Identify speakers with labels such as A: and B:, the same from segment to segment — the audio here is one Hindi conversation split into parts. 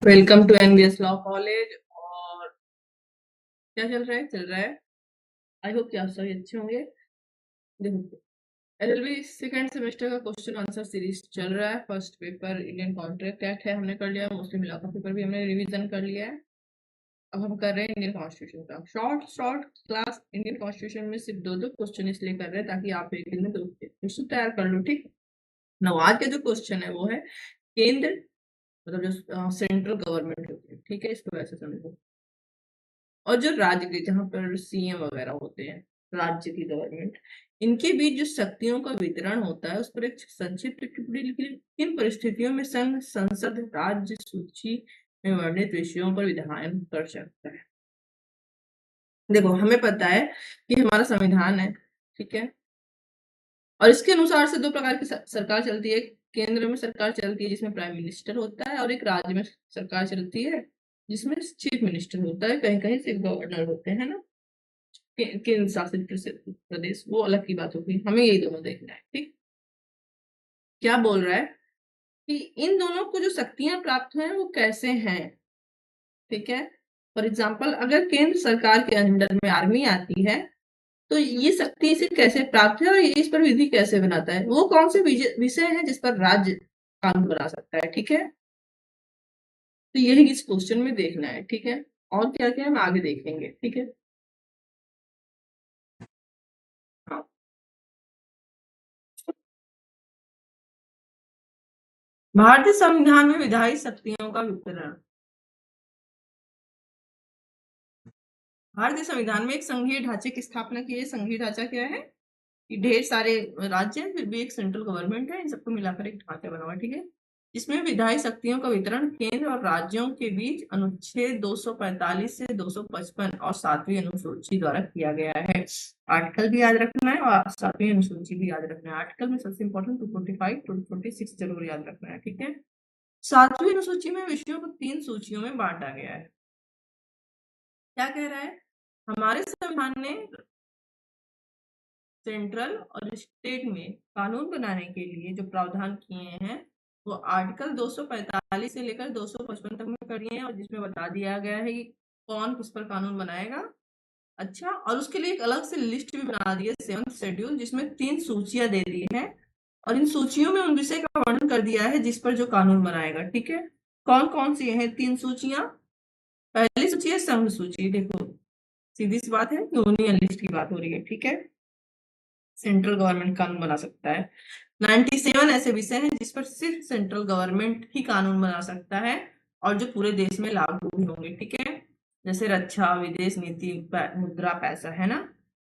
A: Welcome to NBS law college. और क्या चल रहा है। आई होप कि आप सभी अच्छे होंगे। देखो, एलएलबी सेकंड सेमेस्टर का क्वेश्चन आंसर सीरीज चल रहा है। First paper Indian contract act है, हमने कर लिया। मुस्लिम लॉ का पेपर भी हमने रिवीजन कर लिया है। अब हम कर रहे हैं इंडियन कॉन्स्टिट्यूशन का शॉर्ट क्लास। इंडियन कॉन्स्टिट्यूशन में सिर्फ दो क्वेश्चन इसलिए कर रहे हैं ताकि आप एक दिन में दो क्वेश्चन तैयार कर लो। ठीक ना। आज का जो क्वेश्चन है वो है केंद्र, मतलब जो सेंट्रल गवर्नमेंट होती है, ठीक है, इसको वैसे समझो। और जो राज्य के, जहाँ पर सीएम वगैरह होते हैं, राज्य की गवर्नमेंट, इनके बीच जो शक्तियों का वितरण होता है उस पर एक संक्षिप्त टिप्पणी लिखी। किन परिस्थितियों में संघ संसद राज्य सूची में वर्णित विषयों पर विधायन कर सकता है। देखो, हमें पता है कि हमारा संविधान है, ठीक है, और इसके अनुसार से दो प्रकार की सरकार चलती है। केंद्र में सरकार चलती है जिसमें प्राइम मिनिस्टर होता है, और एक राज्य में सरकार चलती है जिसमें चीफ मिनिस्टर होता है, कहीं कहीं सिर्फ गवर्नर होते हैं ना। केंद्र शासित प्रदेश वो अलग की बात होगी, हमें यही दोनों देखना है। ठीक, क्या बोल रहा है कि इन दोनों को जो शक्तियां प्राप्त हैं वो कैसे हैं। ठीक है, फॉर एग्जाम्पल, अगर केंद्र सरकार के अंडर में आर्मी आती है तो ये शक्ति इसे कैसे प्राप्त है और इस पर विधि कैसे बनाता है, वो कौन से विषय है जिस पर राज्य कानून बना सकता है। ठीक है, तो यही इस क्वेश्चन में देखना है। ठीक है, और क्या क्या हम आगे देखेंगे। ठीक है, हाँ। भारतीय संविधान में विधायी शक्तियों का वितरण। भारतीय संविधान में एक संघीय ढांचे की स्थापना की है। संघीय ढांचा क्या है कि ढेर सारे राज्य हैं, फिर भी एक सेंट्रल गवर्नमेंट है, इन सबको मिलाकर एक ढांचा बना हुआ। ठीक है, जिसमें विधायी शक्तियों का वितरण केंद्र और राज्यों के बीच अनुच्छेद 245 से 255 और 7वीं अनुसूची द्वारा किया गया है। आर्टिकल भी याद रखना है और 7वीं अनुसूची भी याद रखना है। आर्टिकल में सबसे इंपॉर्टेंट 245 246 जरूर याद रखना है। ठीक है, 7वीं अनुसूची में विषयों को 3 सूचियों में बांटा गया है। क्या कह रहा है, हमारे संविधान ने सेंट्रल और स्टेट में कानून बनाने के लिए जो प्रावधान किए हैं वो आर्टिकल 245 से लेकर 255 तक में करिए हैं, और जिसमें बता दिया गया है कि कौन किस पर कानून बनाएगा। अच्छा, और उसके लिए एक अलग से लिस्ट भी बना दी है, 7th शेड्यूल, जिसमें 3 सूचियां दे दी है, और इन सूचियों में उन विषय का वर्णन कर दिया है जिस पर जो कानून बनाएगा। ठीक है, कौन कौन सी है 3 सूचियां। पहली सूची है संघ सूची। देखो, सीधी सी बात है, यूनियन लिस्ट की बात हो रही है। ठीक है, सेंट्रल गवर्नमेंट कानून बना सकता है। 97 ऐसे विषय हैं जिस पर सिर्फ सेंट्रल गवर्नमेंट ही कानून बना सकता है और जो पूरे देश में लागू भी होंगे। ठीक है, जैसे रक्षा, विदेश नीति, मुद्रा, पैसा, है ना,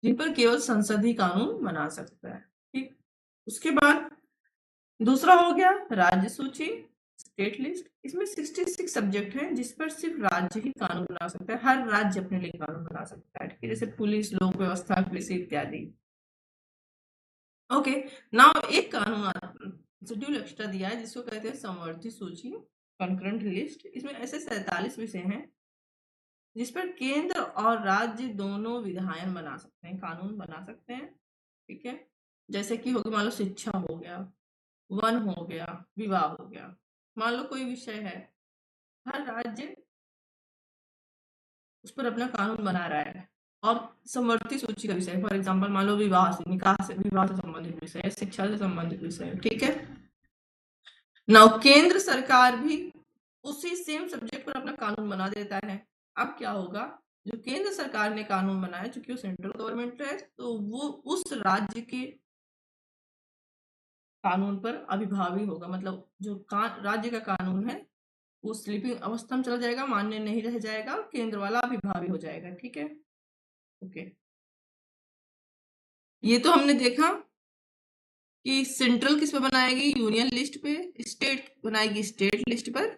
A: जिन पर केवल संसद ही कानून बना सकता है। ठीक, उसके बाद दूसरा हो गया राज्य सूची, स्टेट लिस्ट। इसमें 66 सब्जेक्ट हैं जिस पर सिर्फ राज्य ही कानून बना सकता है। हर राज्य अपने लिए कानून बना सकता है, ठीक है, जैसे पुलिस, लोक व्यवस्था, कृषि इत्यादि। ओके, नाउ एक कानून शेड्यूल एक्स्ट्रा दिया है जिसको कहते हैं समवर्ती सूची, कंकरेंट लिस्ट। इसमें ऐसे 47 विषय हैं जिस पर केंद्र और राज्य दोनों विधायन बना सकते हैं, कानून बना सकते हैं। ठीक है, जैसे कि हो गया, मान लो शिक्षा हो गया, वन हो गया, विवाह हो गया। मान लो कोई विषय है, हर राज्य उस पर अपना कानून बना रहा है। और समवर्ती सूची का विषय, फॉर एग्जाम्पल मान लो विवाह से, निकाह से, विवाह से संबंधित विषय है, शिक्षा से संबंधित विषय है। ठीक है, नाउ केंद्र सरकार भी उसी सेम सब्जेक्ट पर अपना कानून बना देता है। अब क्या होगा, जो केंद्र सरकार ने कानून बनाया, चूंकि वो सेंट्रल गवर्नमेंट है, तो वो उस राज्य के कानून पर अभिभावी होगा। मतलब जो राज्य का कानून है वो स्लीपिंग अवस्था में चला जाएगा, मान्य नहीं रह जाएगा, केंद्र वाला अभिभावी हो जाएगा। ठीक है, ओके, ये तो हमने देखा कि सेंट्रल किस पे बनाएगी, यूनियन लिस्ट पे, स्टेट बनाएगी स्टेट लिस्ट पर,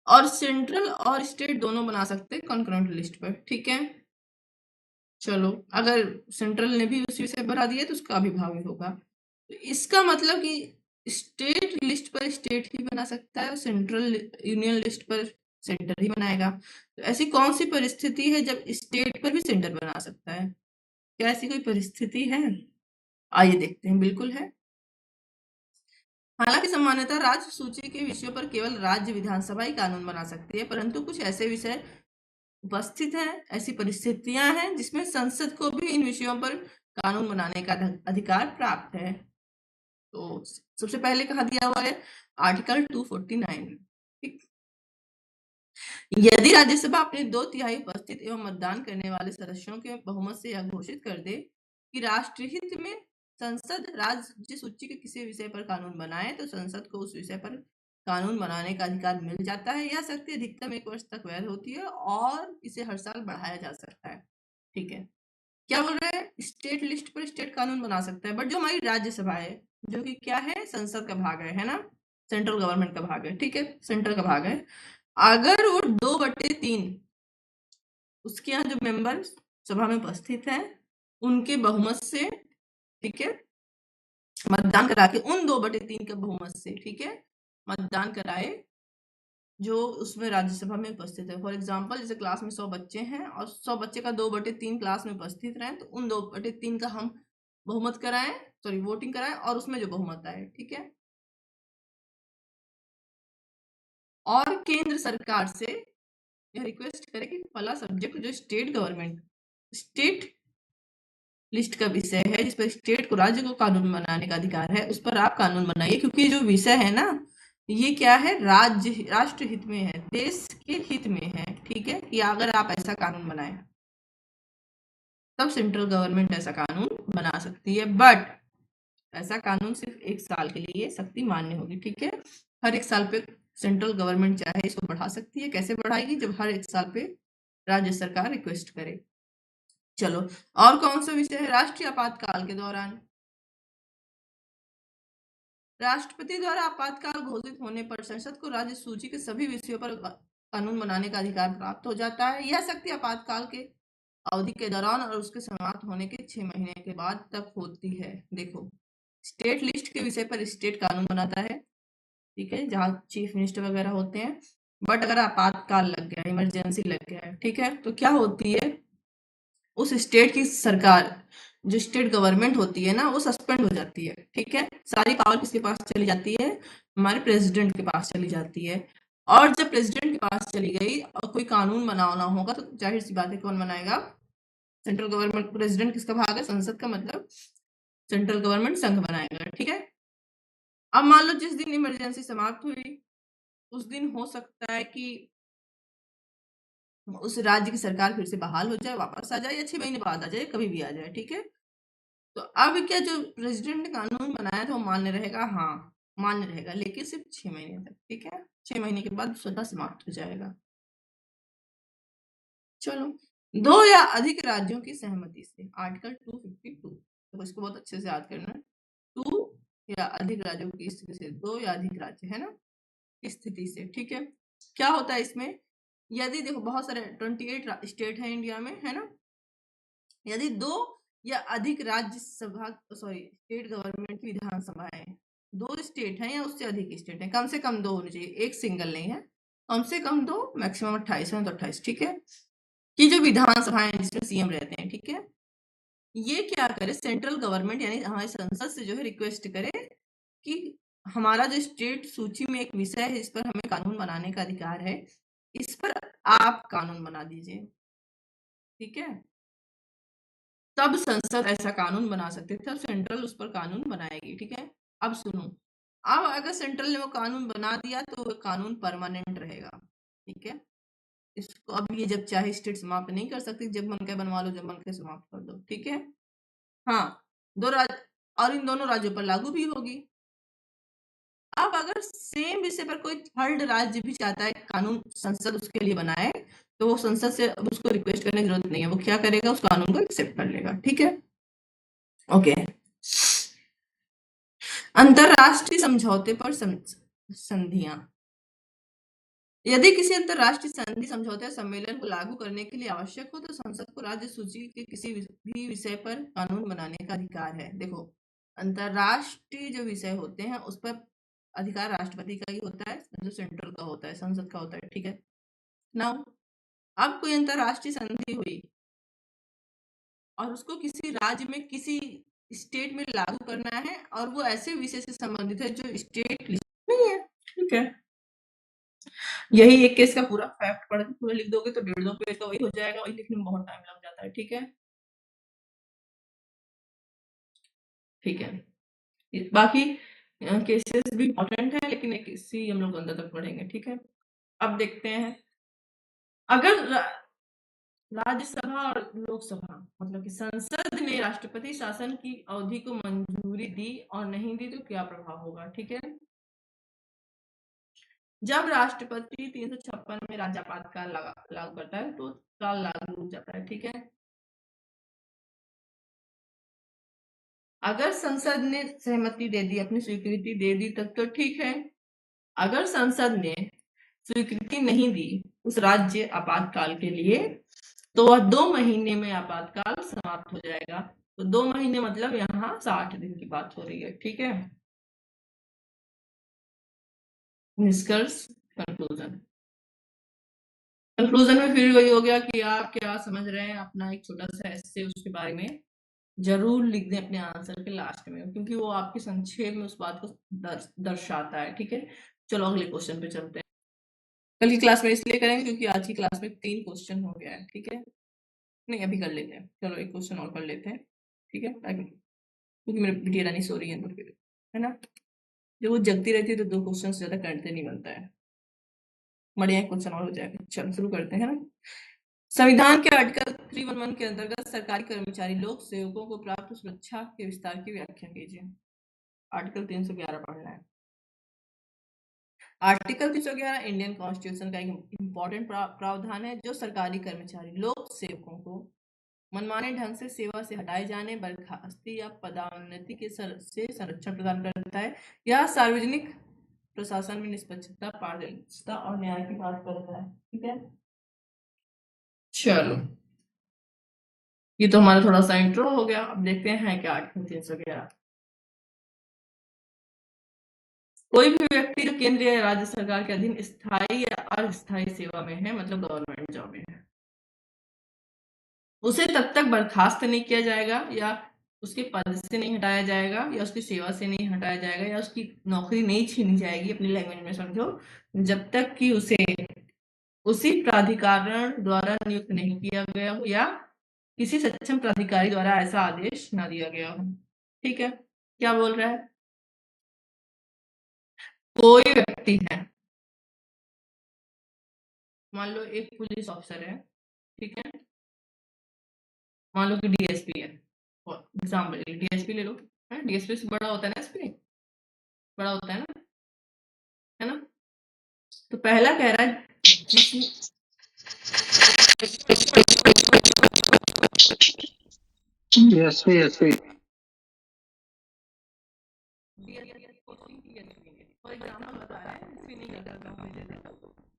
A: और सेंट्रल और स्टेट दोनों बना सकते हैं कंकरेंट लिस्ट पर। ठीक है, चलो, अगर सेंट्रल ने भी उसी विषय बढ़ा दिया तो उसका अभिभावी होगा। तो इसका मतलब कि स्टेट लिस्ट पर स्टेट ही बना सकता है और सेंट्रल यूनियन लिस्ट पर सेंटर ही बनाएगा। तो ऐसी कौन सी परिस्थिति है जब स्टेट पर भी सेंटर बना सकता है? क्या ऐसी कोई परिस्थिति है? आइए देखते हैं। बिल्कुल है। हालांकि सामान्यतः राज्य सूची के विषयों पर केवल राज्य विधानसभा ही कानून बना सकती है, परंतु कुछ ऐसे विषय उपस्थित हैं, ऐसी परिस्थितियां हैं जिसमें संसद को भी इन विषयों पर कानून बनाने का अधिकार प्राप्त है। तो सबसे पहले कहा दिया हुआ है आर्टिकल 249। ठीक, यदि राज्यसभा अपने 2/3 उपस्थित एवं मतदान करने वाले सदस्यों के बहुमत से यह घोषित कर दे कि राष्ट्रहित में संसद राज्य सूची के किसी विषय पर कानून बनाए, तो संसद को उस विषय पर कानून बनाने का अधिकार मिल जाता है। यह शक्ति अधिकतम 1 वर्ष तक वैध होती है और इसे हर साल बढ़ाया जा सकता है। ठीक है, क्या बोल रहे हैं, स्टेट लिस्ट पर स्टेट कानून बना सकता है, बट जो हमारी राज्यसभा है, जो कि क्या है, संसद का भाग है ना, सेंट्रल गवर्नमेंट का भाग है। ठीक है, सेंट्रल का भाग है। अगर वो 2/3 उसके यहाँ जो मेंबर सभा में उपस्थित हैं उनके बहुमत से, ठीक है, मतदान करा के, उन 2/3 के बहुमत से, ठीक है, मतदान कराए जो उसमें राज्यसभा में उपस्थित है। फॉर एग्जाम्पल, जैसे क्लास में 100 बच्चे हैं और 100 बच्चे का 2/3 क्लास में उपस्थित रहे, तो उन 2/3 का हम बहुमत कराएं, सॉरी वोटिंग कराएं, और उसमें जो बहुमत आए, ठीक है। और केंद्र सरकार से यह रिक्वेस्ट करें कि फला सब्जेक्ट जो स्टेट गवर्नमेंट, स्टेट लिस्ट का विषय है जिस पर स्टेट को, राज्य को कानून बनाने का अधिकार है, उस पर आप कानून बनाइए, क्योंकि जो विषय है ना, ये क्या है, राज्य राष्ट्र हित में है, देश के हित में है। ठीक है, कि अगर आप ऐसा कानून बनाए तब सेंट्रल गवर्नमेंट ऐसा कानून बना सकती है, बट ऐसा कानून सिर्फ 1 साल के लिए शक्ति मान्य होगी। ठीक है, हर 1 साल पे सेंट्रल गवर्नमेंट चाहे इसको बढ़ा सकती है। कैसे बढ़ाएगी, जब हर 1 साल पे राज्य सरकार रिक्वेस्ट करे। चलो, और कौन सा विषय है, राष्ट्रीय आपातकाल के दौरान राष्ट्रपति द्वारा आपातकाल घोषित होने पर संसद को राज्य सूची के सभी विषयों पर कानून बनाने का अधिकार प्राप्त हो जाता है। यह शक्ति आपातकाल के अवधि के दौरान और उसके समाप्त होने के 6 महीने के बाद तक होती है। देखो, स्टेट लिस्ट के विषय पर स्टेट कानून बनाता है, ठीक है, जहाँ चीफ मिनिस्टर वगैरह होते हैं। बट अगर आपातकाल लग गया, इमरजेंसी लग गया है, ठीक है, तो क्या होती है, उस स्टेट की सरकार, जो स्टेट गवर्नमेंट होती है ना, वो सस्पेंड हो जाती है। ठीक है, सारी पावर किसके पास चली जाती है, हमारे प्रेसिडेंट के पास चली जाती है। और जब प्रेसिडेंट के पास चली गई और कोई कानून बनाना होगा, तो जाहिर सी बात है कौन बनाएगा, सेंट्रल गवर्नमेंट। प्रेसिडेंट किसका भाग है, संसद का, मतलब सेंट्रल गवर्नमेंट संघ बनाएगा। ठीक है, अब मान लो जिस दिन इमरजेंसी समाप्त हुई उस दिन हो सकता है कि उस राज्य की सरकार फिर से बहाल हो जाए, वापस आ जाए, या 6 महीने बाद आ जाए, कभी भी आ जाए। ठीक है, तो अब क्या, जो प्रेसिडेंट ने कानून बनाया था वो मान्य रहेगा, हाँ मान्य रहेगा, लेकिन सिर्फ 6 महीने तक। ठीक है, 6 महीने के बाद स्वतः समाप्त हो जाएगा। चलो, 2 या अधिक राज्यों की सहमति से, आर्टिकल 252, तो इसको बहुत अच्छे से याद करना है। 2 या अधिक राज्यों की स्थिति से, 2 या अधिक राज्य है ना, स्थिति से। ठीक है, क्या होता है इसमें, यदि देखो बहुत सारे 28 स्टेट है इंडिया में, है ना, यदि 2 या अधिक राज्यसभा, सॉरी, स्टेट गवर्नमेंट की विधानसभाएं, 2 स्टेट हैं या उससे अधिक स्टेट हैं, कम से कम 2 होने चाहिए, एक सिंगल नहीं है, कम से कम 2, मैक्सिमम 28 है तो 28। ठीक है, कि जो विधानसभाएं जिसमें सीएम रहते हैं, ठीक है, ये क्या करे, सेंट्रल गवर्नमेंट यानी हमारी संसद से जो है रिक्वेस्ट करे कि हमारा जो स्टेट सूची में एक विषय है, इस पर हमें कानून बनाने का अधिकार है, इस पर आप कानून बना दीजिए। ठीक है, तब संसद ऐसा कानून बना सकते थे, तब सेंट्रल उस पर कानून बनाएगी। ठीक है, अब सुनो, अब अगर सेंट्रल ने वो कानून बना दिया तो वो कानून परमानेंट रहेगा। ठीक है, इसको अब ये जब चाहे स्टेट समाप्त नहीं कर सकती, जब मन के बनवा लो, जब मन के समाप्त कर दो। ठीक है, हाँ, 2 राज्य, और इन दोनों राज्यों पर लागू भी होगी। अब अगर सेम विषय पर कोई थर्ड राज्य भी चाहता है कानून संसद उसके लिए बनाए, तो वो संसद से अब उसको रिक्वेस्ट करने की जरूरत नहीं है, वो क्या करेगा, उस कानून को एक्सेप्ट कर लेगा। ठीक है, ओके। अंतरराष्ट्रीय समझौते पर संधियां, यदि किसी अंतरराष्ट्रीय संधि, समझौते या सम्मेलन को लागू करने के लिए आवश्यक हो, तो संसद को राज्य सूची के किसी भी विषय पर कानून बनाने का अधिकार है। देखो, अंतरराष्ट्रीय जो विषय होते हैं उस पर अधिकार राष्ट्रपति का ही होता है, जो सेंट्रल का होता है, संसद का होता है। ठीक है, नाउ अब कोई अंतरराष्ट्रीय संधि हुई और उसको किसी राज्य में किसी स्टेट में लागू करना है और वो ऐसे विषय से संबंधित है जो स्टेट नहीं है। ठीक है, यही एक केस का पूरा फैक्ट पढ़ के पूरा लिख दोगे तो 1.5-2 पेज का वही हो जाएगा, वही लिखने में बहुत टाइम लग जाता है। ठीक है, ठीक है, बाकी केसेस भी इंपॉर्टेंट है, लेकिन एक इसी हम लोग अंदर तक पढ़ेंगे। ठीक है, अब देखते हैं, अगर राज्यसभा और लोकसभा मतलब कि संसद ने राष्ट्रपति शासन की अवधि को मंजूरी दी और नहीं दी तो क्या प्रभाव होगा। ठीक है, जब राष्ट्रपति 356 में राज्यपाल लागू करता है तो काल लागू हो जाता है। ठीक है, अगर संसद ने सहमति दे दी, अपनी स्वीकृति दे दी तब तो ठीक है। अगर संसद ने स्वीकृति नहीं दी उस राज्य आपातकाल के लिए तो वह 2 महीने में आपातकाल समाप्त हो जाएगा। तो 2 महीने मतलब यहाँ 60 दिन की बात हो रही है। ठीक है, निष्कर्ष, कंक्लूजन में फिर वही हो गया कि आप क्या समझ रहे हैं, अपना एक छोटा सा ऐसे उसके बारे में जरूर लिख दें अपने आंसर के लास्ट में, क्योंकि वो आपके संक्षेप में उस बात को दर्शाता है। ठीक है, चलो अगले क्वेश्चन पे चलते हैं। कल की क्लास में इसलिए करेंगे क्योंकि आज की क्लास में 3 क्वेश्चन हो गया है। ठीक है, नहीं अभी कर लेते हैं, चलो एक क्वेश्चन और कर लेते हैं। ठीक है, क्योंकि मेरी बिटिया रानी सो रही है ना, जब वो जगती रहती है तो 2 क्वेश्चन ज्यादा करते नहीं बनता है, बढ़िया क्वेश्चन और हो जाएगा। चलो शुरू करते हैं ना। संविधान के आर्टिकल 311 के अंतर्गत सरकारी कर्मचारी लोक सेवकों को प्राप्त सुरक्षा के विस्तार की व्याख्या कीजिए। आर्टिकल 311 पढ़ना है। आर्टिकल 311 इंडियन कॉन्स्टिट्यूशन का एक इंपॉर्टेंट प्रावधान है जो सरकारी कर्मचारी लोक सेवकों को मनमाने ढंग से सेवा से हटाए जाने, बर्खास्ती या पदोन्नति के से संरक्षण प्रदान करता है। यह सार्वजनिक प्रशासन में निष्पक्षता, पारदर्शिता और न्याय की बात करता है। ठीक है, चलो ये तो हमारा थोड़ा सा इंट्रो हो गया। अब देखते हैं क्या आर्टिकल 311। कोई भी व्यक्ति जो केंद्रीय या राज्य सरकार के अधीन स्थायी या अस्थायी सेवा में है, मतलब गवर्नमेंट जॉब में है, उसे तब तक बर्खास्त नहीं किया जाएगा या उसके पद से नहीं हटाया जाएगा या उसकी सेवा से नहीं हटाया जाएगा या उसकी नौकरी नहीं छीनी जाएगी, अपनी लैंग्वेज में समझो, जब तक कि उसे उसी प्राधिकरण द्वारा नियुक्त नहीं किया गया हो या किसी सक्षम प्राधिकारी द्वारा ऐसा आदेश न दिया गया हो। ठीक है, क्या बोल रहा है, कोई व्यक्ति है, मान लो एक पुलिस ऑफिसर है, ठीक है, मान लो कि डीएसपी है, एग्जाम्पल डीएसपी ले लो, डीएसपी से बड़ा होता है ना, एसपी बड़ा होता है ना, तो पहला कह रहा है
B: एसपी
A: फॉर एग्जाम्पल बता रहा है, एसपी नहीं करता हूँ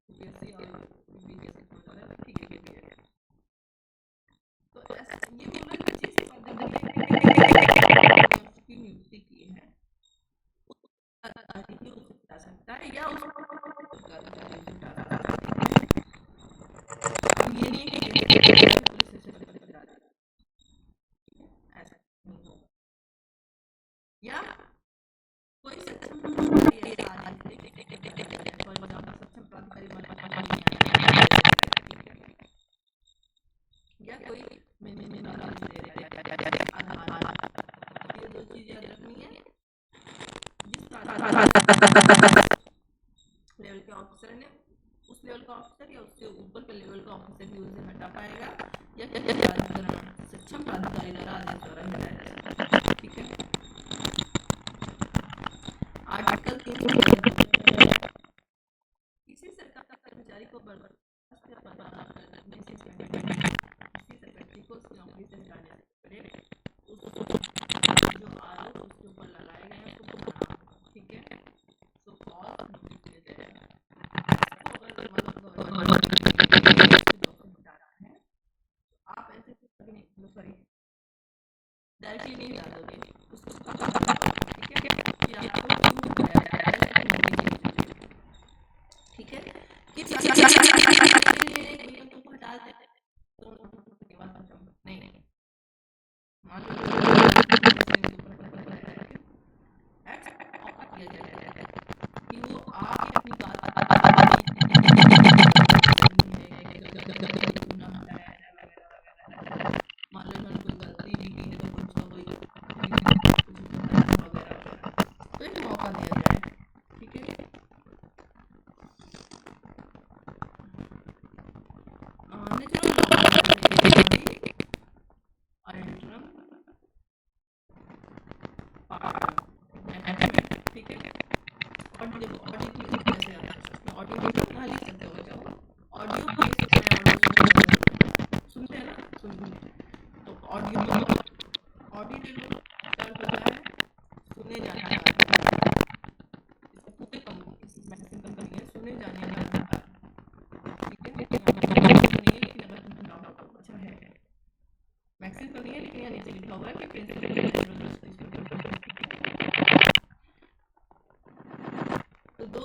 A: बीएससी और ठीक है, तो ये बोला कि जिस पद की नियुक्ति की है जा सकता है या ये नहीं ऐसा या कोई सक्षम या कोई ये 2 चीजें याद रखनी है। जिस लेवल के ऑफिसर ने उस लेवल का ऑफिसर या उससे ऊपर के लेवल का ऑफिसर भी उसे हटा पाएगा या सक्षम प्राधिकारी द्वारा आदेश द्वारा हटाया जाएगा। ठीक है, आर्टिकल 3 किसी सरकारी कर्मचारी को को उसकी नौकरी से हटाने से पहले जो आरोप उसके ऊपर लगाए गए हैं उसको बताना। ठीक है, तो और आप ऐसे सॉरी डायरेक्टली नहीं डालोगे उसको, ठीक है, ठीक है, नहीं मान लो ऑडियो देखो, ऑडियो क्लिप कैसे आता है, उसमें ऑडियो यहाँ लिख सकते हो, चाहो ऑडियो केस होता है, ऑडियो सुनते हैं ना, तो ऑडियो ऑडियो सर्च होता है सुने जाने वाला, पूरे मैक्सिमम कंपनी है सुने जाने वाला, ठीक है, सुनिए, लेकिन अगर तुम डाउट हो, अच्छा है मैक्सिमम तो नहीं है, लेकिन यहाँ नीचे लिखा हुआ है कि प्रिंसिपल तो दो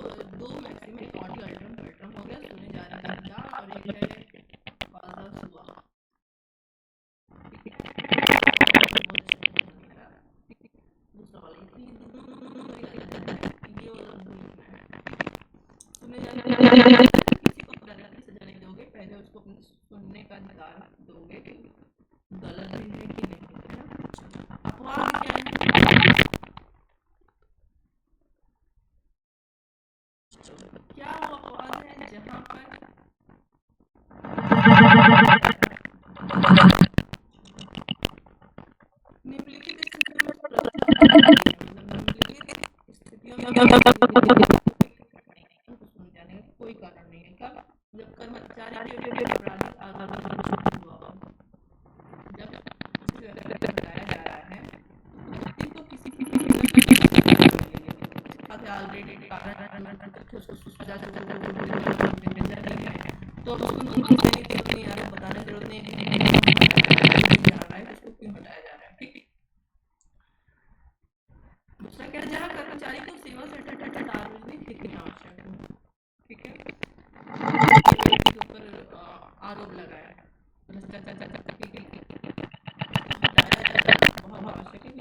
A: मैक्सिमम, एक ऑडियो अल्ट्रम हो गया, सुने जाने वाला, और एक है वाजा सुआ, दूसरा वाला ये वाला सुने जाने किसी को गलती से जाने दोगे, पहले उसको सुनने का अधिकार दोगे, गलत भी है कि नहीं, है ना। अपवाद क्या है, क्या वो अपवाद है जहां पर निम्नलिखित स्थितियों में सुन जाने का कोई कारण नहीं है, कब जब कर्मचारी आपराधिक आरोप जब बताया जा रहा है तो किसी ऑलरेडी कारण तो बताने जरूरत नहीं है जा रहा है, उसको क्यों हटाया जा रहा है, ठीक है। दूसरा क्या, जहाँ कर्मचारी को सेवा से सार्वजनिक हित में आवश्यक हो, ठीक है, के ऊपर आरोप लगाया भ्रष्टाचार बहुत आवश्यक है,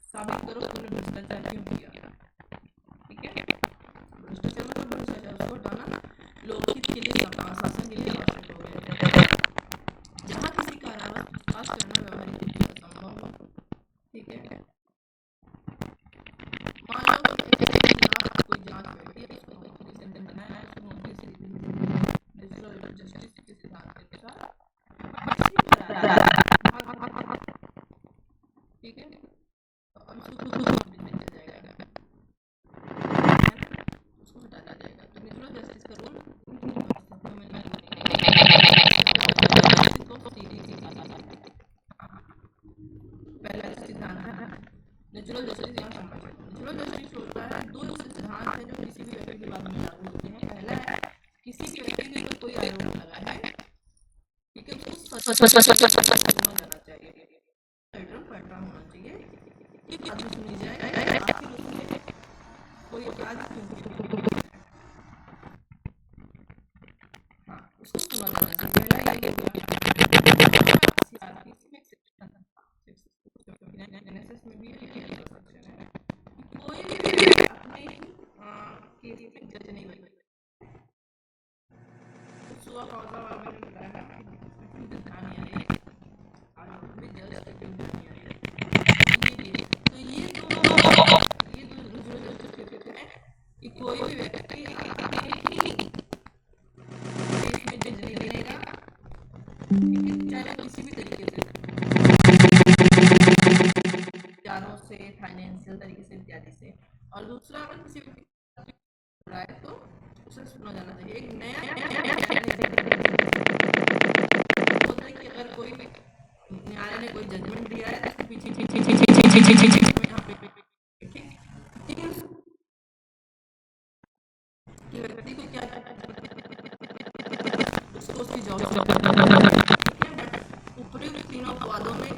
A: साबित करो तुमने भ्रष्टाचार क्यों किया, ठीक है, भ्रष्टाचार मतलब भ्रष्टाचार, उसको हटाना लोकहित के लिए शासन के लिए आवश्यक हो गया, जहाँ किसी कारावास पूछताछ करना व्यवहारिक असंभव हो, ठीक है, मान लो कोई जांच बैठी है, उसको नौकरी से हटाना है, उसको नौकरी से नेचुरल जस्टिस के सिद्धांत के अनुसार, ठीक है, उसको हटाया जाएगा, तो नेचुरल जस्टिस का रूल पहला सिद्धांत है नेचुरल जस्टिस, यहाँ समझो नेचुरल जस्टिस होता है, दो सिद्धांत है जो किसी भी व्यक्ति के बारे में लागू होते हैं, पहला है किसी भी व्यक्ति के ऊपर कोई आरोप लगा है, ठीक है, उसको जाना चाहिए, होना चाहिए, ये बात सुनी जाए, आखिर उसमें कोई अपराध क्यों, हाँ उसको सुना जाना चाहिए, पहला ये एनएसएस में भी कोई भी अपने केस में जज नहीं बने, सुआ कौजा वाला मैंने बताया तो ये दो कि कोई भी व्यक्ति इसमें जज नहीं बनेगा, चाहे किसी भी तरीके से, विचारों से, फाइनेंशियल तरीके से, इत्यादि से, और दूसरा अगर किसी भी है तो उसे सुना जाना चाहिए, एक नया होता है कि अगर कोई न्यायालय ने कोई जजमेंट दिया है तो उसके पीछे यहाँ पे ठीक है, कि व्यक्ति को क्या उसको उसकी जॉब उपयुक्त तीनों अपवादों में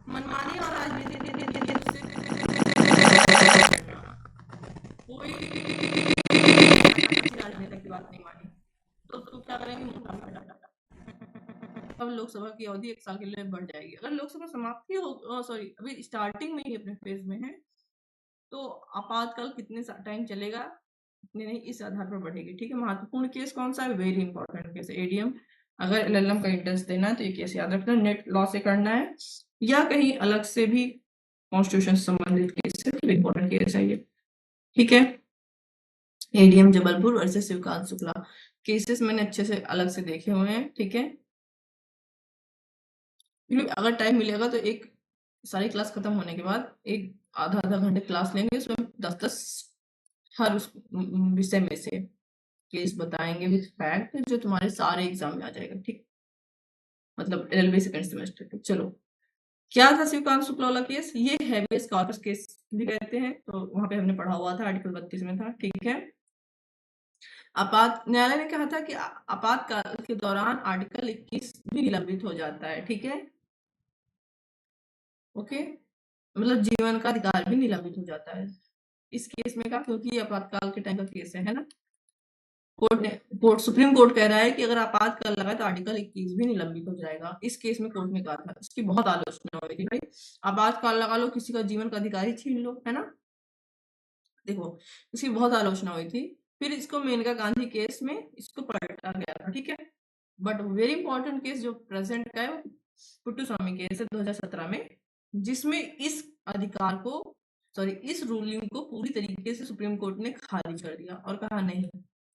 A: मनमानी और राजनीतिक कोई राजनीतिक की बात नहीं मानी तो क्या करेंगे, अब लोकसभा की अवधि 1 साल के लिए बढ़ जाएगी, अगर लोकसभा समाप्ति हो, सॉरी अभी स्टार्टिंग में ही अपने फेज में है, तो आपातकाल कितने टाइम चलेगा नहीं, इस आधार पर बढ़ेगी, ठीक है। महत्वपूर्ण केस कौन सा है, वेरी इंपॉर्टेंट केस एडीएम, अगर एलएलएम का एंट्रेंस देना है तो ये केस याद रखना, नेट लॉ से करना है या कहीं अलग से भी कॉन्स्टिट्यूशन संबंधित केस है, तो इंपॉर्टेंट केस है ये, ठीक है। ADM Jabalpur versus Shivkant Shukla, cases मैंने अच्छे से अलग से देखे हुए हैं, ठीक है। अगर टाइम मिलेगा तो एक सारी क्लास खत्म होने के बाद एक आधा घंटे क्लास लेंगे, उसमें 10 हर उस विषय में से केस बताएंगे विद फैक्ट, जो तुम्हारे सारे एग्जाम में आ जाएगा। ठीक, मतलब LLB सेकंड सेमेस्टर के। चलो, क्या था शिवकांत शुक्ला वाला केस? ये हैबेस कॉर्पस केस भी कहते हैं, तो वहां पे हमने पढ़ा हुआ था, आर्टिकल 32 में था। ठीक है, न्यायालय ने कहा था कि आपातकाल के दौरान आर्टिकल 21 भी निलंबित हो जाता है। ठीक है, ओके, मतलब जीवन का अधिकार भी निलंबित हो जाता है इस केस में। का क्योंकि ये आपातकाल के टाइम का केस है ना। सुप्रीम कोर्ट कह रहा है कि अगर आपातकाल लगा तो आर्टिकल 21 भी निलंबित हो जाएगा। इस केस में कोर्ट ने कहा था, इसकी बहुत आलोचना हुई थी। भाई, आपातकाल लगा लो, किसी का जीवन का अधिकार ही छीन लो, है ना। देखो, इसकी बहुत आलोचना हुई थी। फिर इसको मेनका गांधी केस में इसको पलटा गया था। ठीक है, बट वेरी इंपॉर्टेंट केस जो प्रेजेंट का है, पुट्टू स्वामी केस है 2017 में, जिसमें इस अधिकार को, सॉरी, इस रूलिंग को पूरी तरीके से सुप्रीम कोर्ट ने खारिज कर दिया और कहा नहीं,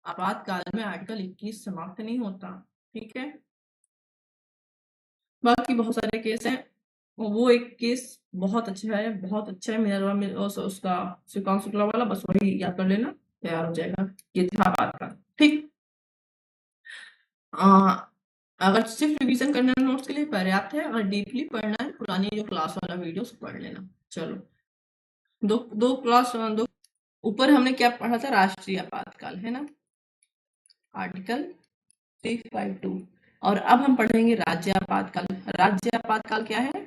A: आपातकाल में आर्टिकल 21 समाप्त नहीं होता। ठीक है, बाकी बहुत सारे केस हैं। वो एक केस बहुत अच्छा है, बहुत अच्छा है। मेरा उसका श्रीकांत शुक्ला वाला, बस वही याद कर लेना, तैयार हो जाएगा। ये था आपातकाल। ठीक, अगर सिर्फ रिवीजन करना है नोट्स के लिए पर्याप्त है, अगर डीपली पढ़ना है पुरानी जो क्लास वाला वीडियो पढ़ लेना। चलो, दो ऊपर हमने क्या पढ़ा था? राष्ट्रीय आपातकाल, है ना, आर्टिकल 352। और अब हम पढ़ेंगे राज्य आपातकाल। राज्य आपातकाल क्या है?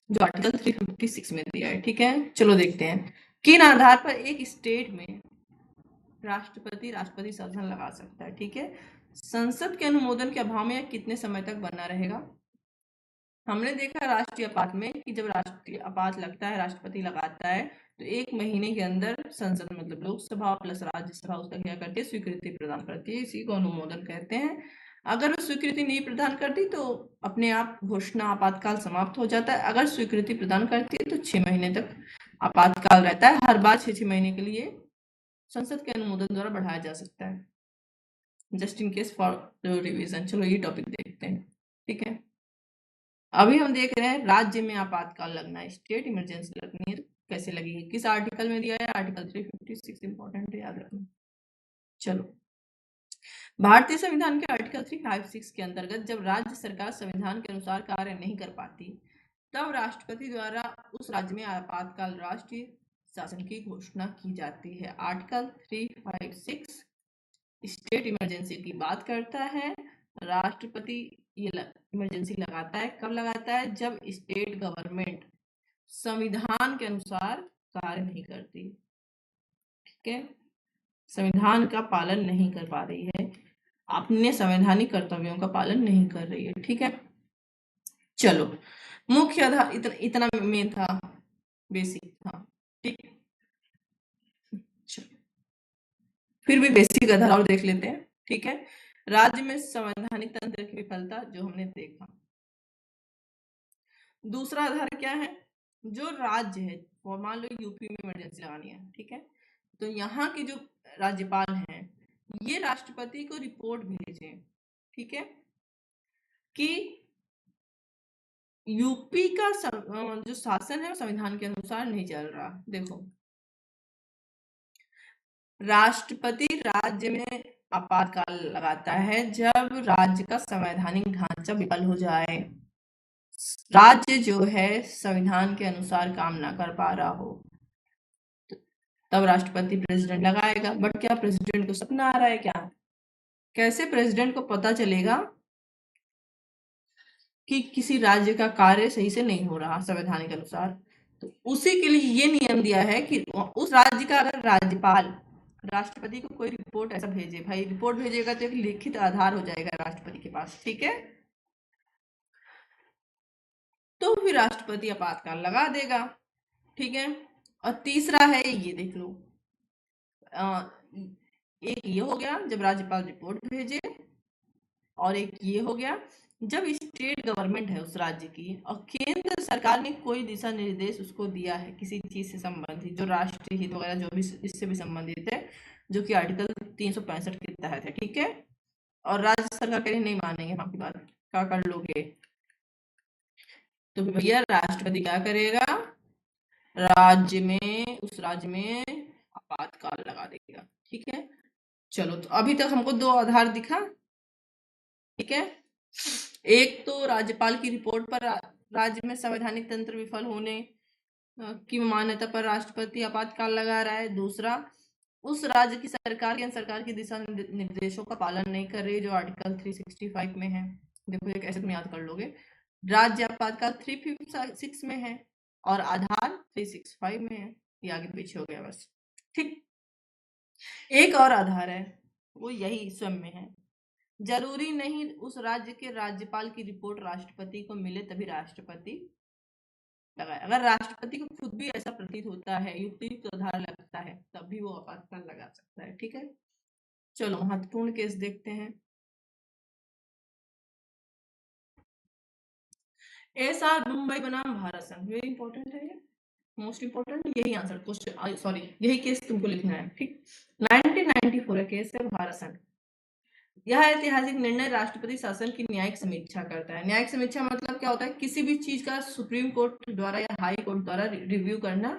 A: जो आर्टिकल 356 में दिया है। ठीक है, चलो देखते हैं। किन आधार पर एक स्टेट में राष्ट्रपति शासन लगा सकता है? ठीक है, संसद के अनुमोदन के अभाव में कितने समय तक बना रहेगा? हमने देखा राष्ट्रीय आपात में कि जब राष्ट्रीय आपात लगता है, राष्ट्रपति लगाता है, तो 1 महीने के अंदर संसद, मतलब लोकसभा प्लस राज्यसभा, उसका क्या करती है? स्वीकृति प्रदान करती है। इसी को अनुमोदन कहते हैं। अगर वो स्वीकृति नहीं प्रदान करती तो अपने आप घोषणा आपातकाल समाप्त हो जाता है। अगर स्वीकृति प्रदान करती है तो 6 महीने तक आपातकाल रहता है। हर बार 6 महीने के लिए संसद के अनुमोदन द्वारा बढ़ाया जा सकता है, just in case for revision. चलो, ये टॉपिक देखते हैं। ठीक है, अभी हम देख रहे हैं राज्य में आपातकाल लगना है, स्टेट इमरजेंसी लगनी है, कैसे लगेगी, किस आर्टिकल में दिया है? आर्टिकल 356, इंपॉर्टेंट है, याद रखना। चलो, भारतीय संविधान के आर्टिकल 356 के अंतर्गत जब राज्य सरकार संविधान के अनुसार कार्य नहीं कर पाती, तब राष्ट्रपति द्वारा उस राज्य में आपातकाल राष्ट्रीय शासन की घोषणा की जाती है। आर्टिकल 356 स्टेट इमरजेंसी की बात करता है। राष्ट्रपति ये इमरजेंसी लगाता है, कब लगाता है? जब स्टेट गवर्नमेंट संविधान के अनुसार कार्य नहीं करती। ठीक है, संविधान का पालन नहीं कर पा रही है, अपने संवैधानिक कर्तव्यों का पालन नहीं कर रही है। ठीक है, चलो, मुख्य आधार इतना मेन था, बेसिक था। ठीक, फिर भी बेसिक आधार और देख लेते हैं। ठीक है, राज्य में संवैधानिक तंत्र की विफलता, जो हमने देखा। दूसरा आधार क्या है? जो राज्य है, मान लो यूपी में इमरजेंसी लगानी है, ठीक है, तो यहाँ के जो राज्यपाल हैं, ये राष्ट्रपति को रिपोर्ट भेजे, ठीक है, कि यूपी का जो शासन है संविधान के अनुसार नहीं चल रहा। देखो, राष्ट्रपति राज्य में आपातकाल लगाता है जब राज्य का संवैधानिक ढांचा विफल हो जाए, राज्य जो है संविधान के अनुसार काम ना कर पा रहा हो, तब राष्ट्रपति प्रेसिडेंट लगाएगा। बट क्या प्रेसिडेंट को सपना आ रहा है क्या? कैसे प्रेसिडेंट को पता चलेगा कि किसी राज्य का कार्य सही से नहीं हो रहा संवैधानिक अनुसार? तो उसी के लिए ये नियम दिया है कि उस राज्य का अगर राज्यपाल राष्ट्रपति को कोई रिपोर्ट ऐसा भेजे, भाई रिपोर्ट भेजेगा तो एक लिखित आधार हो जाएगा राष्ट्रपति के पास। ठीक है, तो फिर राष्ट्रपति आपातकाल लगा देगा। ठीक है, और तीसरा है, ये देख लो, एक ये हो गया जब राज्यपाल रिपोर्ट भेजे, और एक ये हो गया जब स्टेट गवर्नमेंट है उस राज्य की और केंद्र सरकार ने कोई दिशा निर्देश उसको दिया है किसी चीज से संबंधित, जो राष्ट्रीय हित वगैरह जो भी इससे भी संबंधित है, जो कि आर्टिकल 365 के तहत है। ठीक है, और राज्य सरकार कह रही नहीं मानेंगे हम आपकी बात, क्या कर लोगे? तो भैया राष्ट्रपति क्या करेगा, राज्य में, उस राज्य में आपातकाल लगा देगा। ठीक है, चलो तो अभी तक हमको दो आधार दिखा। ठीक है, एक तो राज्यपाल की रिपोर्ट पर राज्य में संवैधानिक तंत्र विफल होने की मान्यता पर राष्ट्रपति आपातकाल लगा रहा है। दूसरा, उस राज्य की सरकार केंद्र सरकार की दिशा निर्देशों का पालन नहीं कर रही, जो आर्टिकल 365 में है। देखो एक ऐसे तुम याद कर लोगे, राज्य आपातकाल 356 में है और आधार 365 में है। ये आगे पीछे हो गया बस। ठीक, एक और आधार है, वो यही स्वयं में है। जरूरी नहीं उस राज्य के राज्यपाल की रिपोर्ट राष्ट्रपति को मिले तभी राष्ट्रपति लगाए। अगर राष्ट्रपति को खुद भी ऐसा प्रतीत होता है, युक्तियुक्त आधार लगता है, तब भी वो आपातकाल लगा सकता है। ठीक है, चलो महत्वपूर्ण केस देखते हैं। एसआर मुंबई बनाम भारत संघ, वेरी इंपॉर्टेंट है, ये मोस्ट इंपॉर्टेंट, यही आंसर क्वेश्चन, सॉरी यही केस तुमको लिखना है। ठीक, 1994 केस है भारत संघ। यह ऐतिहासिक निर्णय राष्ट्रपति शासन की न्यायिक समीक्षा करता है। न्यायिक समीक्षा मतलब क्या होता है, किसी भी चीज का सुप्रीम कोर्ट द्वारा या हाई कोर्ट द्वारा रिव्यू करना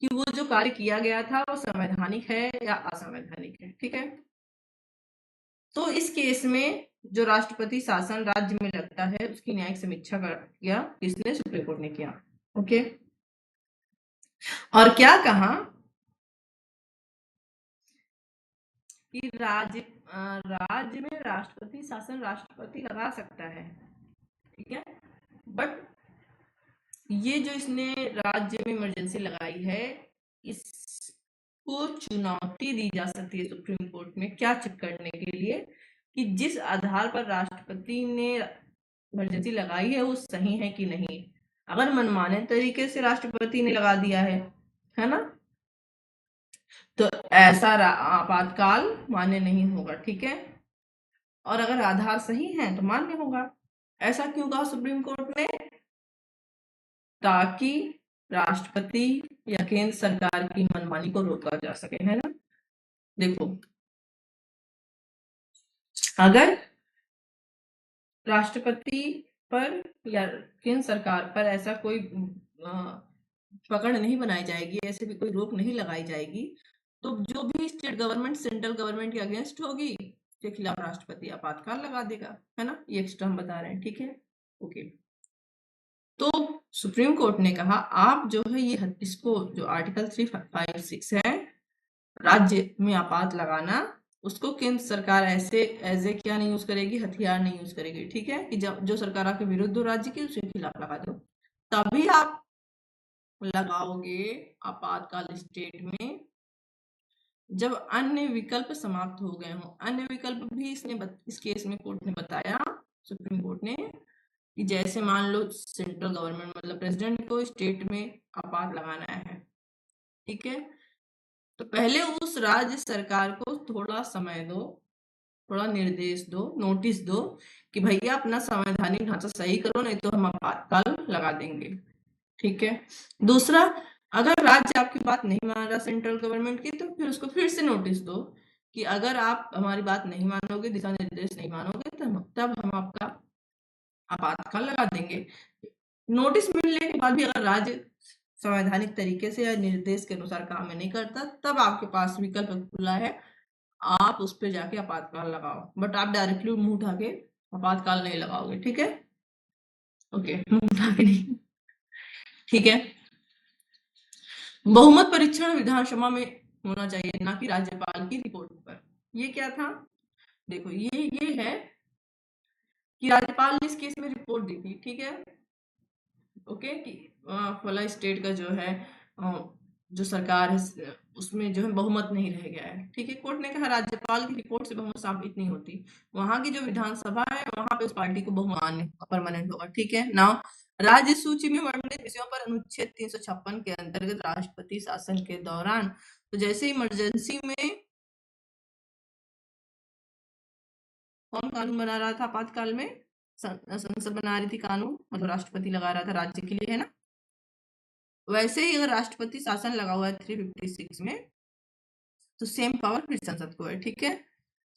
A: कि वो जो कार्य किया गया था वो संवैधानिक है या असंवैधानिक है। ठीक है, तो इस केस में जो राष्ट्रपति शासन राज्य में लगता है उसकी न्यायिक समीक्षा किया, किसने, सुप्रीम कोर्ट ने किया। ओके, और क्या कहा कि राज्य में राष्ट्रपति शासन राष्ट्रपति लगा सकता है। ठीक है, बट ये जो इसने राज्य में इमरजेंसी लगाई है, इसको चुनौती दी जा सकती है सुप्रीम कोर्ट में, क्या चेक करने के लिए कि जिस आधार पर राष्ट्रपति ने इमरजेंसी लगाई है वो सही है कि नहीं। अगर मनमाने तरीके से राष्ट्रपति ने लगा दिया है ना, तो ऐसा आपातकाल मान्य नहीं होगा। ठीक है, और अगर आधार सही है तो मान्य होगा। ऐसा क्यों कहा सुप्रीम कोर्ट ने, ताकि राष्ट्रपति या केंद्र सरकार की मनमानी को रोका जा सके, है ना। देखो, अगर राष्ट्रपति पर या केंद्र सरकार पर ऐसा कोई पकड़ नहीं बनाई जाएगी, ऐसे भी कोई रोक नहीं लगाई जाएगी, तो जो भी स्टेट गवर्नमेंट सेंट्रल गवर्नमेंट के अगेंस्ट होगी उसके खिलाफ राष्ट्रपति आपातकाल लगा देगा, है ना। ये एक्स्ट्रा हम बता रहे हैं। ठीक है, ओके। तो सुप्रीम कोर्ट ने कहा आप जो है ये इसको जो आर्टिकल 356 है राज्य में आपात लगाना, उसको केंद्र सरकार ऐसे एज क्या नहीं यूज करेगी, हथियार नहीं यूज करेगी। ठीक है, कि जब जो सरकार आपके विरुद्ध हो राज्य की उसके खिलाफ लगा दो, तभी आप लगाओगे आपातकाल स्टेट में जब अन्य विकल्प समाप्त हो गए हों। अन्य विकल्प भी इस केस में कोर्ट ने बताया, सुप्रीम कोर्ट ने, कि जैसे मान लो सेंट्रल गवर्नमेंट मतलब प्रेसिडेंट को स्टेट में आपात लगाना है। ठीक है, तो पहले उस राज्य सरकार को थोड़ा समय दो, थोड़ा निर्देश दो, नोटिस दो कि भैया अपना संवैधानिक ढांचा सही करो, नहीं तो हम आपातकाल लगा देंगे। ठीक है, दूसरा, अगर राज्य आपकी बात नहीं मान रहा सेंट्रल गवर्नमेंट की, तो फिर उसको फिर से नोटिस दो कि अगर आप हमारी बात नहीं मानोगे, दिशा निर्देश नहीं मानोगे, तब हम आपका आपातकाल लगा देंगे। नोटिस मिलने के बाद भी अगर राज्य संवैधानिक तरीके से या निर्देश के अनुसार काम नहीं करता, तब आपके पास विकल्प खुला है, आप उस पर जाके आपातकाल लगाओ, बट आप डायरेक्टली मुंह उठा के आपातकाल नहीं लगाओगे। ठीक है, ओके, मुंह उठा के नहीं। ठीक है, बहुमत परीक्षण विधानसभा में होना चाहिए, ना कि राज्यपाल की रिपोर्ट पर। ये क्या था, देखो ये है कि राज्यपाल ने इस केस में रिपोर्ट दी थी। ठीक है, ओके, कि फला स्टेट का जो है जो सरकार है उसमें जो है बहुमत नहीं रह गया है। ठीक है, कोर्ट ने कहा राज्यपाल की रिपोर्ट से बहुमत साबित नहीं होती, वहां की जो विधानसभा है वहां पे उस पार्टी को बहुमत परमानेंट होगा। ठीक है, नाउ राज्य सूची में वर्णित विषयों पर अनुच्छेद 356 के अंतर्गत राष्ट्रपति शासन के दौरान, तो जैसे इमरजेंसी में कौन कानून बना रहा था, आपातकाल में संसद बना रही थी कानून, मतलब राष्ट्रपति लगा रहा था राज्य के लिए, है ना। वैसे ही अगर राष्ट्रपति शासन लगा हुआ है 356 में, तो सेम पावर फिर संसद को है। ठीक है,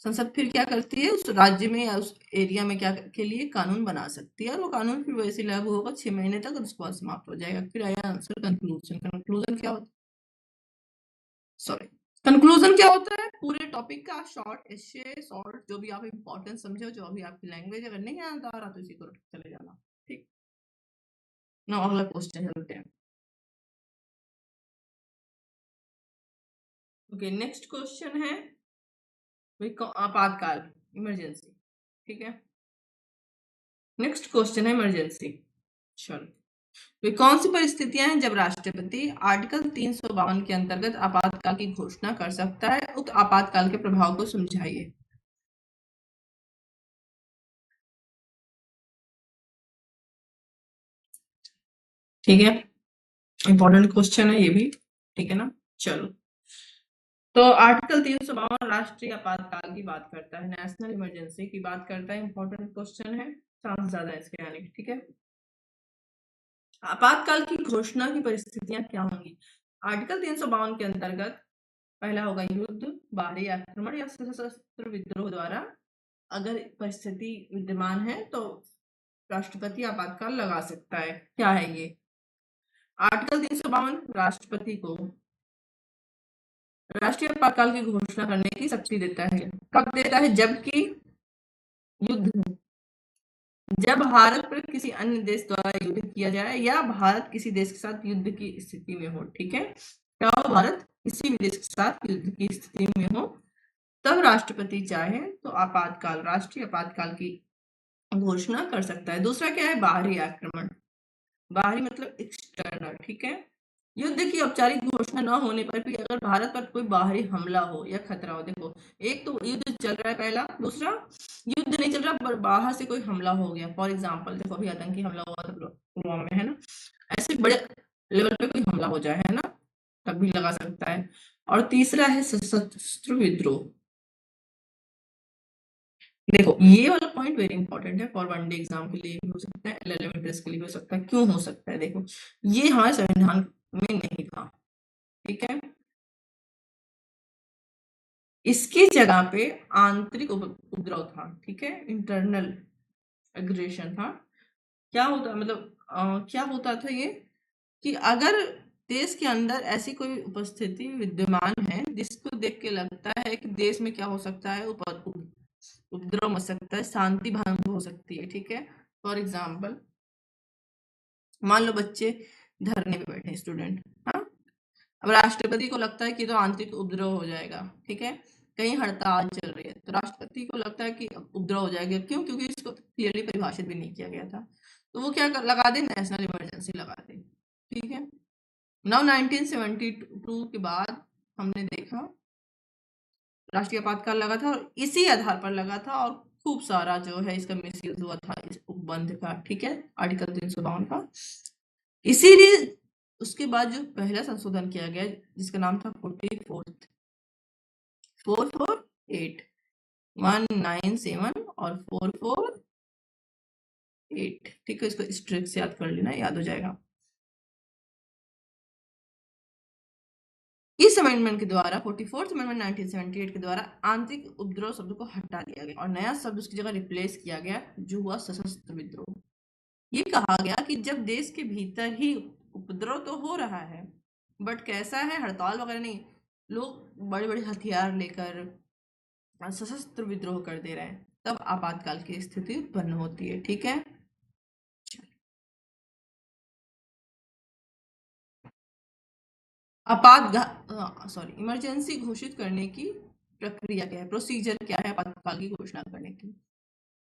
A: संसद फिर क्या करती है, उस राज्य में या उस एरिया में क्या के लिए कानून बना सकती है, और वो कानून फिर वैसे लागू होगा 6 महीने तक, और उसके बाद समाप्त हो जाएगा। फिर आया आंसर कंक्लूजन। कंक्लूजन क्या होता है, सॉरी, कंक्लूजन क्या होता है, पूरे टॉपिक का शॉर्ट एस्से, शॉर्ट जो भी आप इंपॉर्टेंट समझो, जो अभी आपकी लैंग्वेज अगर नहीं याद आ रहा तो इसी को रख चले जाना। ठीक, ना अगला क्वेश्चन चलते हैं। ओके, नेक्स्ट क्वेश्चन है आपातकाल, इमरजेंसी। ठीक है, नेक्स्ट क्वेश्चन है इमरजेंसी। चलो, वे कौन सी परिस्थितियां हैं जब राष्ट्रपति आर्टिकल 352 के अंतर्गत आपातकाल की घोषणा कर सकता है, उक्त आपातकाल के प्रभाव को समझाइए। ठीक है, इंपॉर्टेंट क्वेश्चन है ये भी। ठीक है ना, चलो, तो आर्टिकल 352 राष्ट्रीय आपातकाल की बात करता है, नेशनल इमरजेंसी की बात करता है। इंपॉर्टेंट क्वेश्चन है, चांस ज्यादा है इसके आने के। ठीक है, आपातकाल की घोषणा की परिस्थितियां क्या होंगी। आर्टिकल 352 के अंतर्गत पहला होगा युद्ध, बाहरी आक्रमण या सशस्त्र विद्रोह द्वारा अगर परिस्थिति विद्यमान है तो राष्ट्रपति आपातकाल लगा सकता है। क्या है ये, आर्टिकल 352 राष्ट्रपति को राष्ट्रीय आपातकाल की घोषणा करने की शक्ति देता है। कब देता है, जबकि युद्ध, जब भारत पर किसी अन्य देश द्वारा युद्ध किया जाए या भारत किसी देश के साथ युद्ध की स्थिति में हो। ठीक है, क्या हो, भारत किसी भी देश के साथ युद्ध की स्थिति में हो, तब राष्ट्रपति चाहे तो आपातकाल, राष्ट्रीय आपातकाल की घोषणा कर सकता है। दूसरा क्या है, बाहरी आक्रमण, बाहरी मतलब एक्सटर्नल। ठीक है, युद्ध की औपचारिक घोषणा न होने पर भी अगर भारत पर कोई बाहरी हमला हो या खतरा हो, देखो एक तो युद्ध चल रहा है पहला, दूसरा युद्ध नहीं चल रहा पर बाहर से कोई हमला हो गया। फॉर एग्जाम्पल देखो अभी आतंकी हमला हुआ था पुलवामा में, है ना, ऐसे बड़े लेवल पे कोई हमला हो जाए, है ना, तब भी लगा सकता है। और तीसरा है सशस्त्र विद्रोह। देखो ये वाला पॉइंट वेरी इंपॉर्टेंट है, फॉर वन डे एग्जाम के लिए भी हो सकता है, एलएलएम टेस्ट के लिए भी हो सकता है। क्यों हो सकता है, देखो ये हमारे संविधान में नहीं था। ठीक है, इसकी जगह पे आंतरिक उपद्रव था। ठीक है, इंटरनल एग्रेशन था। क्या होता, मतलब क्या होता था ये, कि अगर देश के अंदर ऐसी कोई उपस्थिति विद्यमान है जिसको देख के लगता है कि देश में क्या हो सकता है, उपद्रव मच सकता है, शांति भंग हो सकती है। ठीक है, फॉर एग्जाम्पल मान लो बच्चे धरने पे बैठे, स्टूडेंट, हाँ, अब राष्ट्रपति को लगता है कि तो आंतरिक उपद्रव हो जाएगा। ठीक है, कहीं हड़ताल चल रही है तो राष्ट्रपति को लगता है कि उपद्रव हो जाएगा। क्यों, क्योंकि इसको क्लियरली परिभाषित भी नहीं किया गया था, तो वो क्या लगा दे, नेशनल इमरजेंसी लगा दे। ठीक है, नाउ 1972 के बाद हमने देखा राष्ट्रीय आपातकाल लगा था, और इसी आधार पर लगा था, और खूब सारा जो है इसका मिसयूज हुआ था इस उपबंध का। ठीक है, आर्टिकल 352 का। इसीलिए उसके बाद जो पहला संशोधन किया गया जिसका नाम था 448 197 और 448। ठीक है, इसको स्ट्रिक्ट से याद कर लेना, याद हो जाएगा। इस अमेंडमेंट के द्वारा 44th अमेंडमेंट 1978 के द्वारा आंतरिक उपद्रव शब्द को हटा दिया गया और नया शब्द उसकी जगह रिप्लेस किया गया जो हुआ सशस्त्र विद्रोह। ये कहा गया कि जब देश के भीतर ही उपद्रव तो हो रहा है, बट कैसा है, हड़ताल वगैरह नहीं, लोग बड़े बड़े हथियार लेकर सशस्त्र विद्रोह कर दे रहे हैं, तब आपातकाल की स्थिति उत्पन्न होती है। ठीक है, इमरजेंसी घोषित करने की प्रक्रिया क्या है, प्रोसीजर क्या है आपातकाल की घोषणा करने की।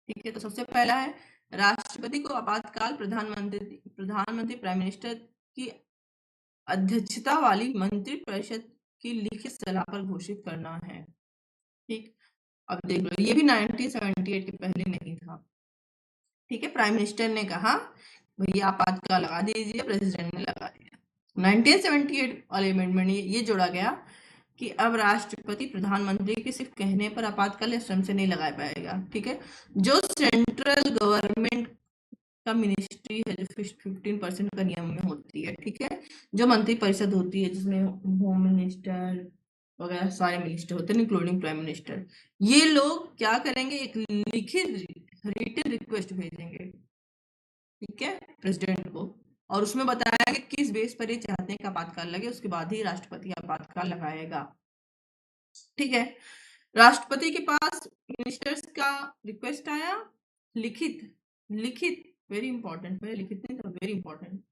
A: ठीक है, तो सबसे पहला है राष्ट्रपति को आपातकाल प्रधानमंत्री प्राइम मिनिस्टर की अध्यक्षता वाली मंत्रिपरिषद की लिखित सलाह पर घोषित करना है। ठीक, अब देख लो ये भी 1978 के पहले नहीं था। ठीक है, प्राइम मिनिस्टर ने कहा भैया आपातकाल लगा दीजिए, प्रेसिडेंट ने लगा दिया। 1978 वाले अमेंडमेंट ये जोड़ा गया कि अब राष्ट्रपति प्रधानमंत्री के सिर्फ कहने पर आपातकाल स्वयं से नहीं लगा पाएगा। ठीक है, जो सेंट्रल गवर्नमेंट का मिनिस्ट्री है जो 15% का नियम में होती है। ठीक है, जो मंत्री परिषद होती है जिसमें होम मिनिस्टर, वगैरह सारे मिनिस्टर होते हैं इंक्लूडिंग प्राइम मिनिस्टर। ये लोग क्या करेंगे, एक लिखित रिटन रिक्वेस्ट भेजेंगे, ठीक है, प्रेसिडेंट को, और उसमें बताया कि किस बेस पर ये चाहते हैं कि आपातकाल लगे, उसके बाद ही राष्ट्रपति आपातकाल लगाएगा। ठीक है, राष्ट्रपति के पास मिनिस्टर्स का रिक्वेस्ट आया, लिखित लिखित वेरी इंपॉर्टेंट, मेरे लिखित नहीं था, वेरी इंपॉर्टेंट।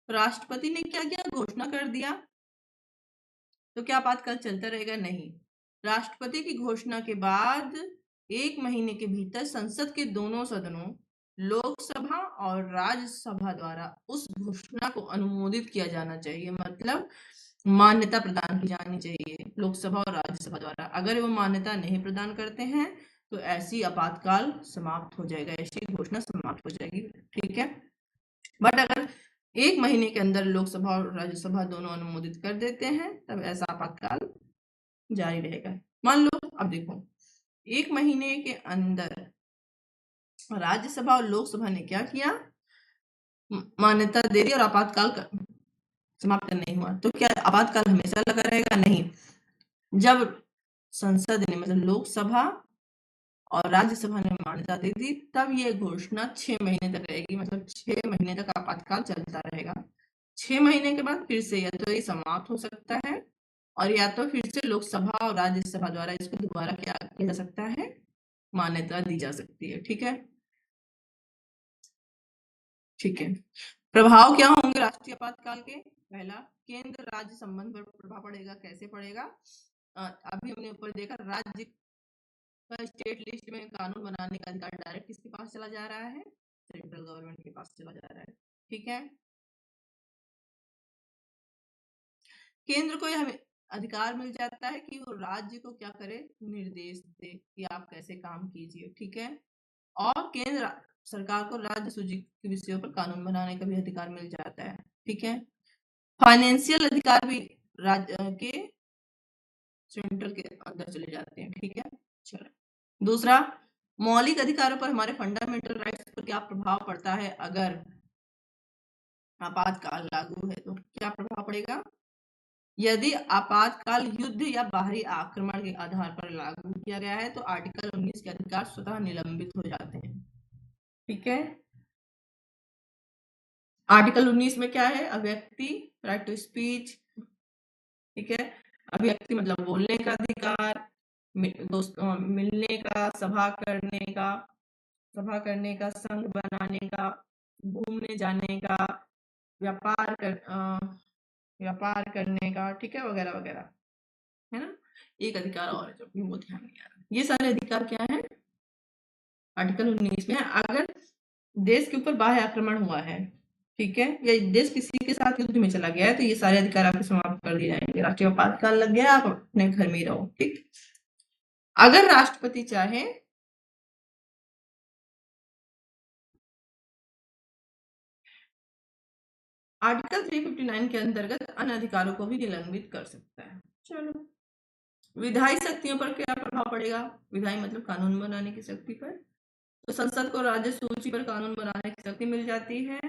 A: राष्ट्रपति ने क्या किया, घोषणा कर दिया, तो क्या आपातकाल चलता रहेगा? नहीं। राष्ट्रपति की घोषणा के बाद 1 महीने के भीतर संसद के दोनों सदनों, लोकसभा और राज्यसभा द्वारा उस घोषणा को अनुमोदित किया जाना चाहिए, मतलब मान्यता प्रदान की जानी चाहिए लोकसभा और राज्यसभा द्वारा। अगर वो मान्यता नहीं प्रदान करते हैं तो ऐसी आपातकाल समाप्त हो जाएगा, ऐसी घोषणा समाप्त हो जाएगी, ठीक है। बट अगर 1 महीने के अंदर लोकसभा और राज्यसभा दोनों अनुमोदित कर देते हैं तब ऐसा आपातकाल जारी रहेगा। मान लो, अब देखो, 1 महीने के अंदर राज्यसभा और लोकसभा ने क्या किया, मान्यता दे दी और आपातकाल समाप्त नहीं हुआ, तो क्या आपातकाल हमेशा लगा रहेगा? नहीं। जब संसद ने, मतलब लोकसभा और राज्यसभा ने मान्यता दे दी, तब ये घोषणा 6 महीने तक रहेगी, मतलब 6 महीने तक आपातकाल चलता रहेगा। 6 महीने के बाद फिर से या तो ये समाप्त हो सकता है और या तो फिर से लोकसभा और राज्यसभा द्वारा इसको दोबारा क्या किया जा सकता है, मान्यता दी जा सकती है, ठीक है। ठीक है, प्रभाव क्या होंगे राष्ट्रीय आपातकाल के? पहला, केंद्र राज्य संबंध पर प्रभाव पड़ेगा। कैसे पड़ेगा? अभी हमने ऊपर देखा, राज्य का स्टेट लिस्ट में कानून बनाने का अधिकार डायरेक्ट किसके पास चला जा रहा है? सेंट्रल गवर्नमेंट के पास चला जा रहा है, ठीक है। केंद्र को यह अधिकार मिल जाता है कि वो राज्य को क्या करे, निर्देश दे कि आप कैसे काम कीजिए, ठीक है। और केंद्र सरकार को राज्य सूची के विषयों पर कानून बनाने का भी अधिकार मिल जाता है, ठीक है। फाइनेंशियल अधिकार भी राज्य के सेंट्रल के अंदर चले जाते हैं, ठीक है। चलो, दूसरा, मौलिक अधिकारों पर, हमारे फंडामेंटल राइट्स पर क्या प्रभाव पड़ता है अगर आपातकाल लागू है? तो क्या प्रभाव पड़ेगा? यदि आपातकाल युद्ध या बाहरी आक्रमण के आधार पर लागू किया गया है तो आर्टिकल 19 के अधिकार स्वतः निलंबित हो जाते हैं, ठीक है। आर्टिकल 19 में क्या है? अभिव्यक्ति, राइट टू स्पीच, ठीक है। अभिव्यक्ति मतलब बोलने का अधिकार, दोस्तों मिलने का, सभा करने का, संघ बनाने का, घूमने जाने का, व्यापार करने का, ठीक है, वगैरह वगैरह, है ना। एक अधिकार और है जो कि वो ध्यान नहीं आ रहा। ये सारे अधिकार क्या है? आर्टिकल 19 में है। अगर देश के ऊपर बाह्य आक्रमण हुआ है, ठीक है, या देश किसी के साथ युद्ध में चला गया है, तो ये सारे अधिकार आपके समाप्त कर दिए जाएंगे। राष्ट्रीय आपातकाल लग गया, आप अपने घर में रहो, ठीक। अगर राष्ट्रपति चाहे आर्टिकल 359 के अंतर्गत अन्य अधिकारों को भी निलंबित कर सकता है। चलो, विधायी शक्तियों पर क्या प्रभाव पड़ेगा? विधायी मतलब कानून बनाने की शक्ति पर। तो संसद को राज्य सूची पर कानून बनाने की शक्ति मिल जाती है।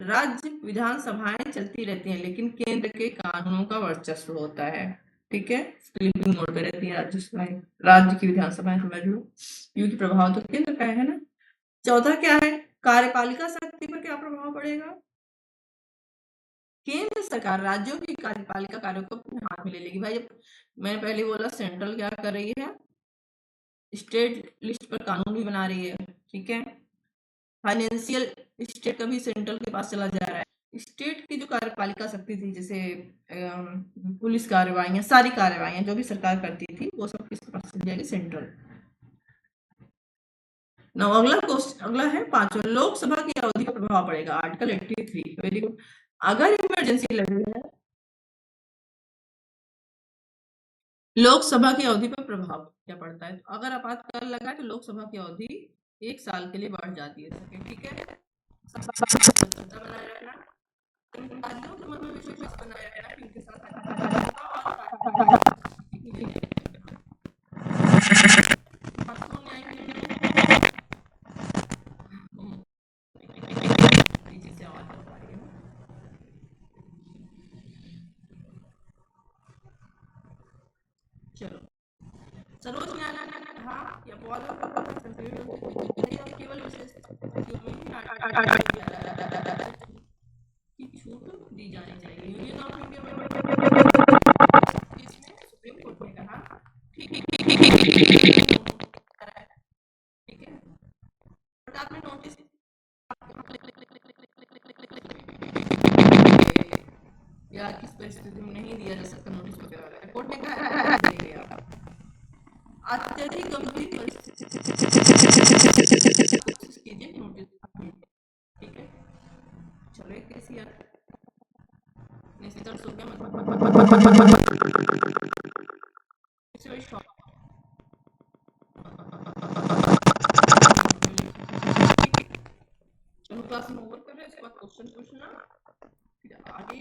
A: राज्य विधानसभाएं चलती रहती हैं लेकिन केंद्र के कानूनों का वर्चस्व होता है, ठीक है। स्लीपिंग मोड पे रहती है राज्यसभाएं, राज्य की विधानसभाएं, समझ लो, क्योंकि प्रभाव तो केंद्र का है ना। चौथा क्या है? कार्यपालिका शक्ति पर क्या प्रभाव पड़ेगा? केंद्र सरकार राज्यों की कार्यपालिका कार्यों को अपने हाथ में ले लेगी। भाई, मैंने पहले बोला सेंट्रल क्या कर रही है, स्टेट लिस्ट पर कानून भी बना रही है, ठीक है। फाइनेंशियल स्टेट का भी सेंट्रल के पास चला जा रहा है। स्टेट की जो कार्यपालिका शक्ति थी, जैसे पुलिस कार्रवाइयां, सारी कार्रवाइयां जो भी सरकार करती थी वो सब किसके पास चली जाएगी? सेंट्रल। ना, अगला है पांचवा, लोकसभा की अवधि का प्रभाव पड़ेगा। Article 83, very good. अगर इमरजेंसी लगी है, लोकसभा की अवधि पर प्रभाव क्या पड़ता है? तो अगर आपातकाल लगा है तो लोकसभा की अवधि 1 साल के लिए बढ़ जाती है, ठीक है। स्वच्छता बनाए रखना, अधिकारियों के मन में विश्वास बनाए रखना कि उनके साथ सरोज न्यायालय ने कहा कि अपवाद केवल विशेष की छूट दी जानी चाहिए। यूनियन ऑफ इंडिया में सुप्रीम कोर्ट ने कहा ठीक है, बट आपने नोटिस या किस परिस्थिति में नहीं दिया जा सकता नोटिस वगैरह, कोर्ट ने कहा अत्यधिक गंभीर परिस्थिति कीजिए नोटिस, ठीक है। चलो एक केस यार निश्चित हो गया मतलब चलो क्लास में ओवर कर रहे हैं, इसके बाद क्वेश्चन पूछना, फिर आगे